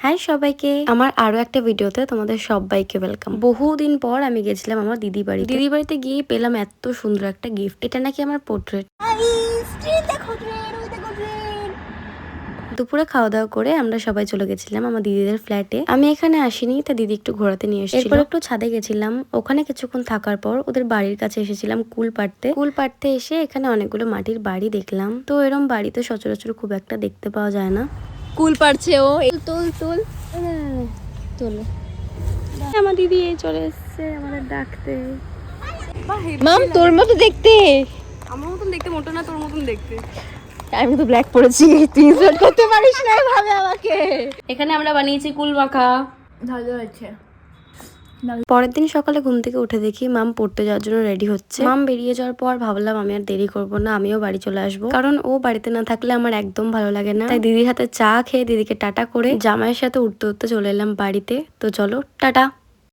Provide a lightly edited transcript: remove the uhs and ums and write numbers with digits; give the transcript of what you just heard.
High সবাইকে, আমার আরো একটা ভিডিওতে তোমাদের সবাইকে ওয়েলকাম। বহুদিন পর আমি গেছিলাম আমার দিদি বাড়িতে গিয়ে পেলাম এত সুন্দর একটা গিফট। এটা নাকি আমার পোর্ট্রেট। দুপুরে খাওয়া দাওয়া করে আমরা সবাই চলে গেছিলাম আমার দিদিদের ফ্ল্যাটে। আমি এখানে আসিনি, তা দিদি একটু ঘোরাতে নিয়ে এসেছিল। এরপর একটু ছাদে গেছিলাম, ওখানে কিছুক্ষণ থাকার পর ওদের বাড়ির কাছে এসেছিলাম কুল পাড়তে এসে এখানে অনেকগুলো মাটির বাড়ি দেখলাম। তো এরম বাড়ি তো সচরাচর খুব একটা দেখতে পাওয়া যায় না। কুল পারছে ও। তুল আমার দিদি এই চলে এসেছে আমাদের ডাকতে। মাম তোর মতো দেখতে। আমার মতন দেখতে মোটো না, তোর মতন দেখতে। আমি তো ব্ল্যাক পরেছি, তুই ইনসার্ট করতে পারিস না ভাবে আমাকে। এখানে আমরা বানিয়েছি কুল মাখা। ভালো আছে। পরের দিন সকালে ঘুম থেকে উঠে দেখি মাম পড়তে যাওয়ার জন্য রেডি হচ্ছে। মাম বেরিয়ে যাওয়ার পর ভাবলাম আমি আর দেরি করব না, আমিও বাড়ি চলে আসবো, কারণ ও বাড়িতে না থাকলে আমার একদম ভালো লাগে না। তাই দিদির হাতে চা খেয়ে দিদিকে টাটা করে জামাইয়ের সাথে উঠতে উঠতে চলে এলাম বাড়িতে। তো চলো টাটা।